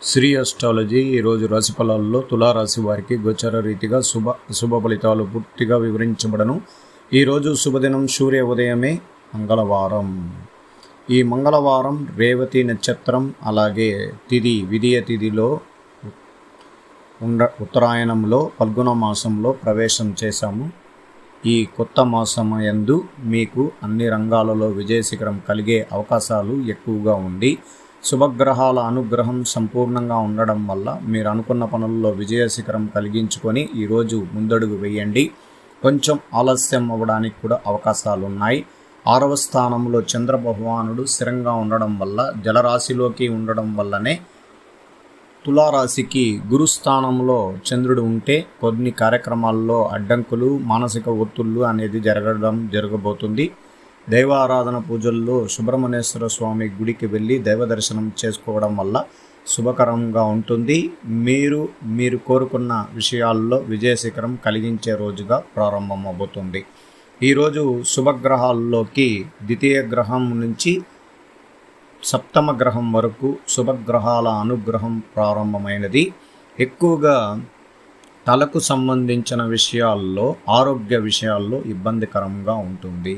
Shri astrology ఈరోజు రాశి ఫలాల్లో తులారాశి వారికి గోచర రీతిగా శుభ ఫలితాలు పూర్తిగా వివరించబడను. ఈరోజు శుభదినం సూర్య ఉదయమే మంగళవారం. ఈ మంగళవారం రేవతి నక్షత్రం అలాగే తిథి విధియ తిథిలో ఉత్తరాయణంలో ఫల్గుణ మాసంలో ప్రవేశం చేశాము. ఈ కొత్త మాసం యందు మీకు అన్ని రంగాలలో విజయశిఖరం కలిగే అవకాశాలు ఎక్కువగా ఉండి శుభగ్రహాల అనుగ్రహం సంపూర్ణంగా ఉండడం వల్ల మీరు అనుకున్న పనుల్లో విజయశిఖరం కలిగించుకొని ఈరోజు ముందడుగు వేయండి. కొంచెం ఆలస్యం అవ్వడానికి కూడా అవకాశాలు ఉన్నాయి. 6వ స్థానంలో చంద్ర భగవానుడు స్థిరంగా ఉండడం వల్ల జలరాశిలోకి ఉండడం వల్లనే తులారాశికి గురుస్థానంలో చంద్రుడు ఉంటే కొన్ని కార్యక్రమాల్లో అడ్డంకులు మానసిక ఒత్తిళ్లు అనేది జరగబోతుంది. దైవారాధన పూజల్లో సుబ్రహ్మణ్యేశ్వర స్వామి గుడికి వెళ్ళి దైవ దర్శనం చేసుకోవడం వల్ల శుభకరంగా ఉంటుంది. మీరు కోరుకున్న విషయాల్లో విజయశిఖరం కలిగించే రోజుగా ప్రారంభమవుతుంది. ఈరోజు శుభగ్రహాల్లోకి ద్వితీయ గ్రహం నుంచి సప్తమ గ్రహం వరకు శుభగ్రహాల అనుగ్రహం ప్రారంభమైనది. ఎక్కువగా తలకు సంబంధించిన విషయాల్లో ఆరోగ్య విషయాల్లో ఇబ్బందికరంగా ఉంటుంది.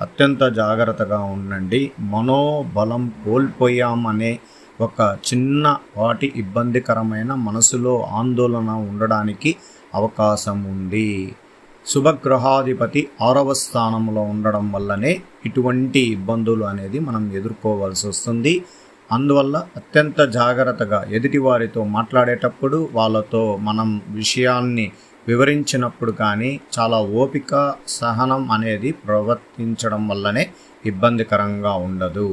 అత్యంత జాగ్రత్తగా ఉండండి. మనోబలం కోల్పోయామనే ఒక చిన్న వాటి ఇబ్బందికరమైన మనసులో ఆందోళన ఉండడానికి అవకాశం ఉంది. శుభగ్రహాధిపతి 6వ స్థానంలో ఉండడం వల్లనే ఇటువంటి ఇబ్బందులు అనేది మనం ఎదుర్కోవాల్సి వస్తుంది. అందువల్ల అత్యంత జాగ్రత్తగా ఎదుటివారితో మాట్లాడేటప్పుడు వాళ్ళతో మనం విషయాన్ని వివరించినప్పుడు కానీ చాలా ఓపిక సహనం అనేది ప్రవర్తించడం వల్లనే ఇబ్బందికరంగా ఉండదు.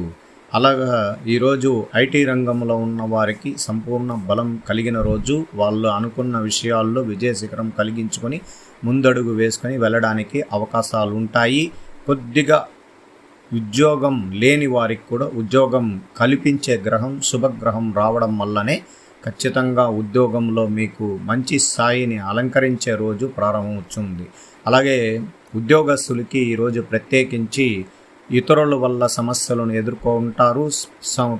అలాగా ఈరోజు ఐటీ రంగంలో ఉన్న వారికి సంపూర్ణ బలం కలిగిన రోజు. వాళ్ళు అనుకున్న విషయాల్లో విజయశిఖరం కలిగించుకొని ముందడుగు వేసుకొని వెళ్ళడానికి అవకాశాలు ఉంటాయి. కొద్దిగా ఉద్యోగం లేని వారికి కూడా ఉద్యోగం కల్పించే గ్రహం శుభగ్రహం రావడం వల్లనే ఖచ్చితంగా ఉద్యోగంలో మీకు మంచి స్థాయిని అలంకరించే రోజు ప్రారంభమవుతుంది. అలాగే ఉద్యోగస్తులకి ఈరోజు ప్రత్యేకించి ఇతరుల వల్ల సమస్యలను ఎదుర్కొంటారు.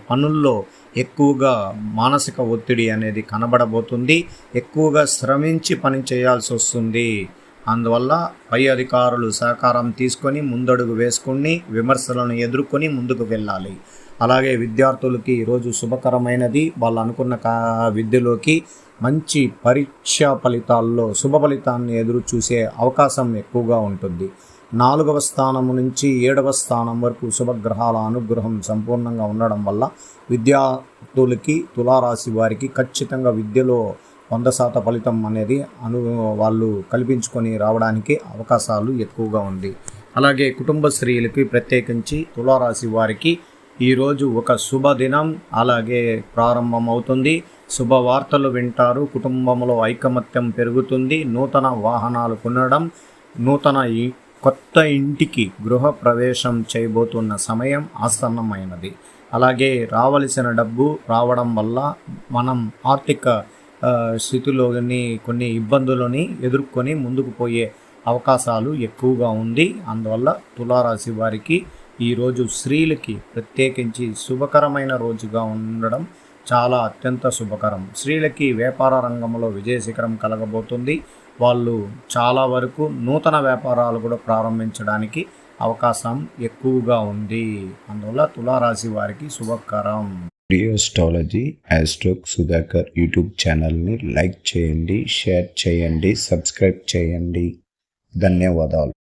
పనుల్లో ఎక్కువగా మానసిక ఒత్తిడి అనేది కనబడబోతుంది. ఎక్కువగా శ్రమించి పని చేయాల్సి వస్తుంది. అందువల్ల పై అధికారులు సహకారం తీసుకొని ముందడుగు వేసుకొని విమర్శలను ఎదుర్కొని ముందుకు వెళ్ళాలి. అలాగే విద్యార్థులకి ఈరోజు శుభకరమైనది. వాళ్ళు అనుకున్న విద్యలోకి మంచి పరీక్షా ఫలితాల్లో శుభ ఫలితాన్ని ఎదురు చూసే అవకాశం ఎక్కువగా ఉంటుంది. 4వ స్థానం నుంచి 7వ స్థానం వరకు శుభగ్రహాల అనుగ్రహం సంపూర్ణంగా ఉండడం వల్ల విద్యార్థులకి తులారాశి వారికి ఖచ్చితంగా విద్యలో 100% ఫలితం అనేది వాళ్ళు కల్పించుకొని రావడానికి అవకాశాలు ఎక్కువగా ఉంది. అలాగే కుటుంబ స్త్రీలకి ప్రత్యేకించి తులారాశి వారికి ఈరోజు ఒక శుభదినం అలాగే ప్రారంభమవుతుంది. శుభవార్తలు వింటారు. కుటుంబంలో ఐకమత్యం పెరుగుతుంది. నూతన వాహనాలు కొనడం, కొత్త ఇంటికి గృహ ప్రవేశం చేయబోతున్న సమయం ఆసన్నమైనది. అలాగే రావలసిన డబ్బు రావడం వల్ల మనం ఆర్థిక స్థితిలోని కొన్ని ఇబ్బందులని ఎదుర్కొని ముందుకు పోయే అవకాశాలు ఎక్కువగా ఉంది. అందువల్ల తులారాశి వారికి ఈరోజు స్త్రీలకి ప్రత్యేకించి శుభకరమైన రోజుగా ఉండడం చాలా అత్యంత శుభకరం. స్త్రీలకి వ్యాపార రంగంలో విజయశిఖరం కలగబోతుంది. వాళ్ళు చాలా వరకు నూతన వ్యాపారాలు కూడా ప్రారంభించడానికి అవకాశం ఎక్కువగా ఉంది. అందువల్ల తులారాశి వారికి శుభకరం. శ్రీ అస్ట్రాలజీ ఆస్ట్రోక్ సుధాకర్ యూట్యూబ్ ఛానల్ని లైక్ చేయండి, షేర్ చేయండి, సబ్స్క్రైబ్ చేయండి. ధన్యవాదాలు.